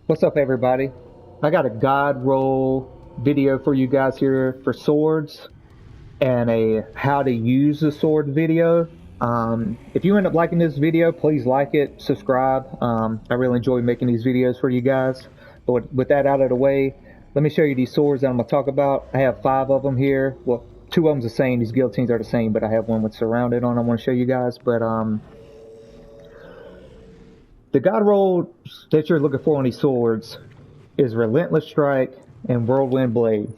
What's up, everybody? I got a god roll video for you guys here for swords and a how to use the sword video. If you end up liking this video, please like it, subscribe. I really enjoy making these videos for you guys. But with that out of the way, let me show you these swords that I'm going to talk about. I have 5 of them here. Well, 2 of them the same. These guillotines are the same, but I have one with surrounded on. I want to show you guys. But the god roll that you're looking for on these swords is Relentless Strike and Whirlwind Blade.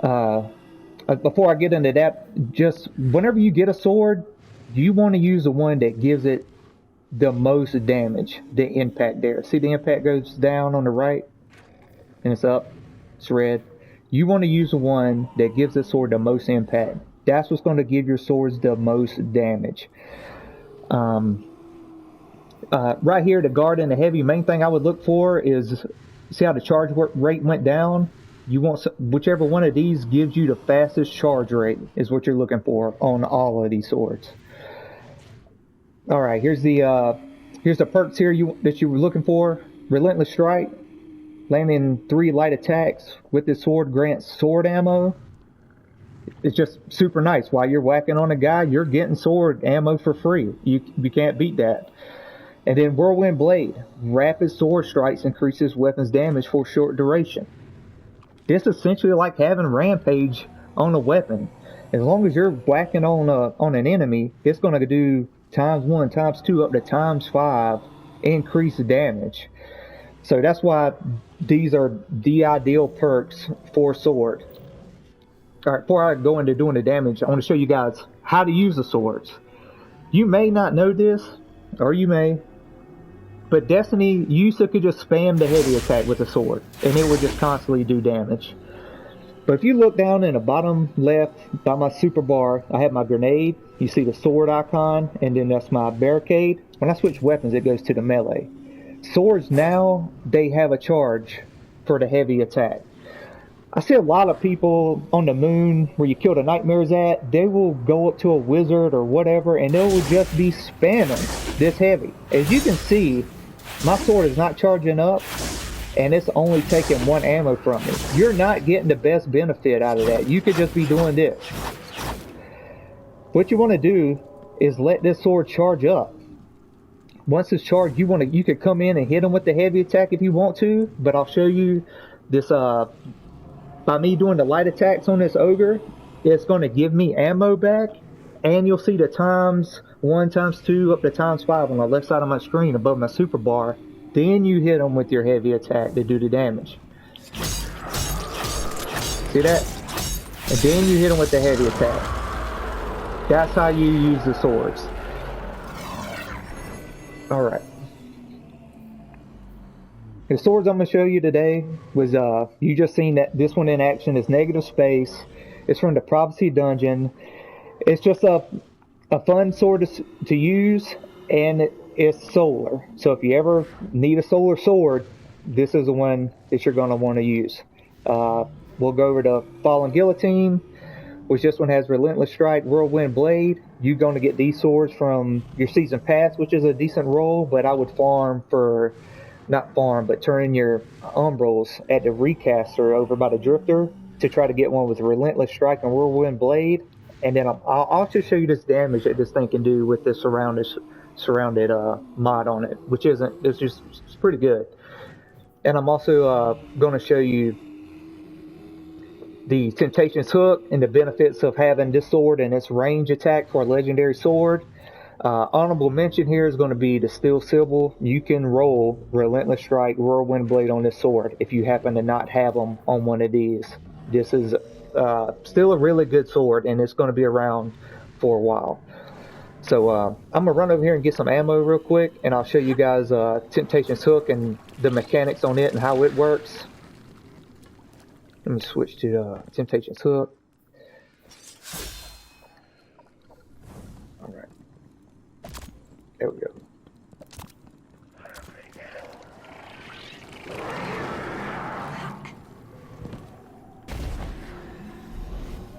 Before I get into that, just whenever you get a sword, you want to use the one that gives it the most damage, the impact there. See, the impact goes down on the right and it's up, it's red. You want to use the one that gives the sword the most impact. That's what's going to give your swords the most damage. Right here, the guard and the heavy, main thing I would look for is, see how the charge rate went down? You want whichever one of these gives you the fastest charge rate is what you're looking for on all of these swords. All right, here's the perks here that you were looking for. Relentless Strike, landing 3 light attacks with this sword grants sword ammo. It's just super nice. While you're whacking on a guy, you're getting sword ammo for free. You can't beat that. And then Whirlwind Blade, rapid sword strikes increases weapons damage for a short duration. This is essentially like having Rampage on a weapon. As long as you're whacking on an enemy, it's going to do ×1, ×2, up to ×5 increased damage. So that's why these are the ideal perks for sword. Alright, before I go into doing the damage, I want to show you guys how to use the swords. You may not know this, or you may, but Destiny, you used to could just spam the heavy attack with the sword, and it would just constantly do damage. But if you look down in the bottom left by my super bar, I have my grenade. You see the sword icon, and then that's my barricade. When I switch weapons, it goes to the melee. Swords now, they have a charge for the heavy attack. I see a lot of people on the moon where you kill the nightmares at, they will go up to a wizard or whatever and they will just be spamming this heavy. As you can see, my sword is not charging up and it's only taking 1 ammo from me. You're not getting the best benefit out of that. You could just be doing this. What you want to do is let this sword charge up. Once it's charged, you could come in and hit them with the heavy attack if you want to, but I'll show you this by me doing the light attacks on this ogre, it's going to give me ammo back, and you'll see the ×1, ×2, up to ×5 on the left side of my screen above my super bar. Then you hit them with your heavy attack to do the damage. See that? And then you hit them with the heavy attack. That's how you use the swords. Alright. The swords I'm going to show you today was, you just seen that this one in action is Negative Space. It's from the Prophecy Dungeon. It's just a fun sword to use, and it's solar. So if you ever need a solar sword, this is the one that you're going to want to use. We'll go over to Fallen Guillotine, which this one has Relentless Strike, Whirlwind Blade. You're going to get these swords from your Season Pass, which is a decent roll, but I would farm for... not farm, but turn in your umbrals at the recaster over by the drifter to try to get one with Relentless Strike and Whirlwind Blade. And then I'll just show you this damage that this thing can do with this surrounded mod on it, which it's pretty good. And I'm also going to show you the Temptation's Hook and the benefits of having this sword and its range attack for a legendary sword. Honorable mention here is going to be the Steel Sibyl. You can roll Relentless Strike, Whirlwind Blade on this sword if you happen to not have them on one of these. This is still a really good sword, and it's going to be around for a while. So I'm going to run over here and get some ammo real quick, and I'll show you guys Temptation's Hook and the mechanics on it and how it works. Let me switch to Temptation's Hook. Alright. There we go.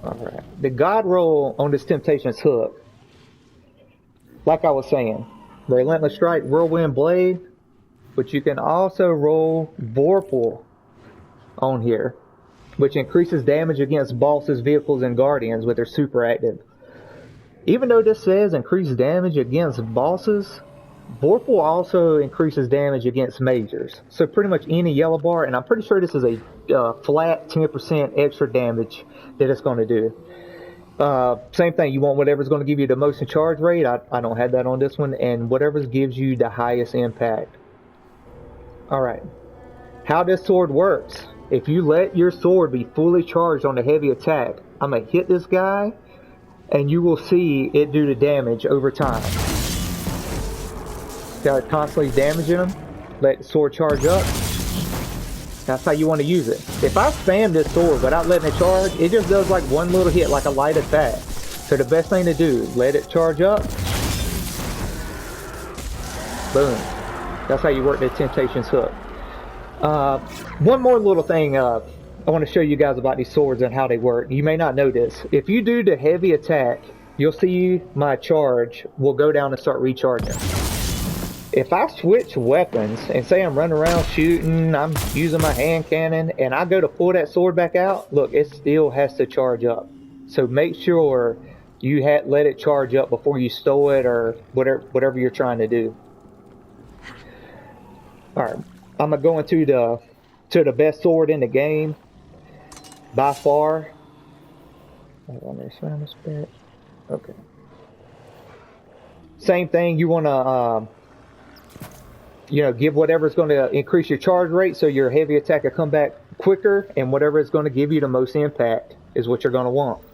Alright. The god roll on this Temptation's Hook, like I was saying, Relentless Strike, Whirlwind Blade, but you can also roll Vorpal on here, which increases damage against bosses, vehicles, and guardians with their super active. Even though this says increase damage against bosses, Vorpal also increases damage against majors. So pretty much any yellow bar, and I'm pretty sure this is a flat 10% extra damage that it's going to do. Same thing, you want whatever's going to give you the most in charge rate. I don't have that on this one, and whatever gives you the highest impact. Alright, how this sword works. If you let your sword be fully charged on the heavy attack, I'm going to hit this guy, and you will see it do the damage over time. Got it constantly damaging them. Let the sword charge up. That's how you want to use it. If I spam this sword without letting it charge, it just does like one little hit, like a light attack. So the best thing to do, let it charge up. Boom. That's how you work the Temptation's Hook. One more little thing I want to show you guys about these swords and how they work. You may not know this. If you do the heavy attack, you'll see my charge will go down and start recharging. If I switch weapons and say I'm running around shooting, I'm using my hand cannon, and I go to pull that sword back out, look, it still has to charge up. So make sure you let it charge up before you stow it or whatever you're trying to do. Alright, I'm going to go into the best sword in the game by far. Okay. Same thing, you want to give whatever's going to increase your charge rate so your heavy attack will come back quicker, and whatever is going to give you the most impact is what you're going to want.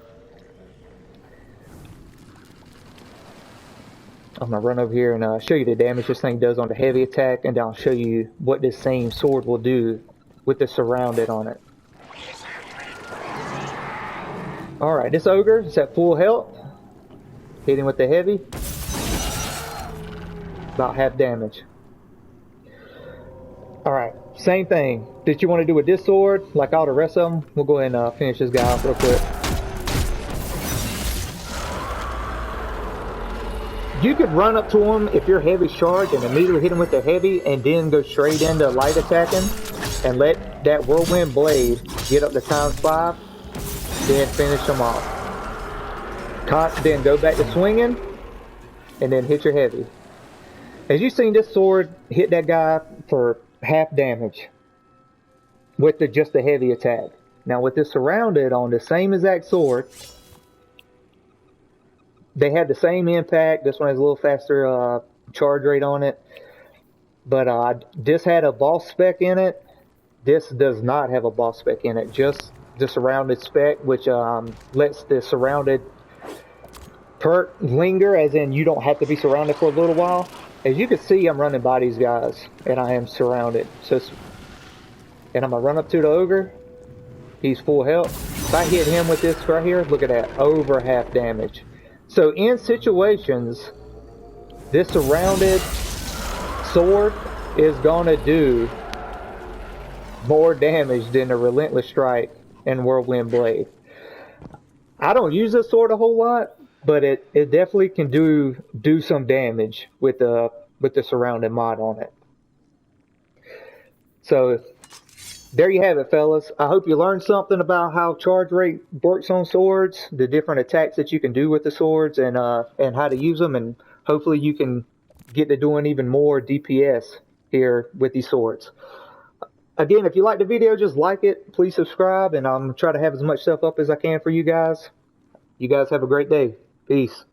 I'm going to run over here and show you the damage this thing does on the heavy attack, and then I'll show you what this same sword will do with the surrounded on it. Alright, this ogre is at full health. Hit him with the heavy. About half damage. Alright, same thing that you want to do with this sword, like all the rest of them. We'll go ahead and finish this guy off real quick. You could run up to him if you're heavy charged and immediately hit him with the heavy and then go straight into light attacking and let that whirlwind blade get up to ×5, then finish him off. Then go back to swinging and then hit your heavy. As you've seen, this sword hit that guy for half damage with just the heavy attack. Now with this surrounded on the same exact sword, they have the same impact. This one has a little faster charge rate on it, but this had a boss spec in it. This does not have a boss spec in it, just the surrounded spec, which lets the surrounded perk linger, as in you don't have to be surrounded for a little while. As you can see, I'm running by these guys, and I am surrounded. And I'm going to run up to the ogre. He's full health. If I hit him with this right here, look at that, over half damage. So in situations, this surrounded sword is going to do more damage than the Relentless Strike and Whirlwind Blade. I don't use this sword a whole lot, but it definitely can do some damage with the surrounded mod on it. So there you have it, fellas. I hope you learned something about how charge rate works on swords, the different attacks that you can do with the swords, and how to use them, and hopefully you can get to doing even more DPS here with these swords. Again, if you like the video, just like it. Please subscribe, and I'm trying to have as much stuff up as I can for you guys. You guys have a great day. Peace.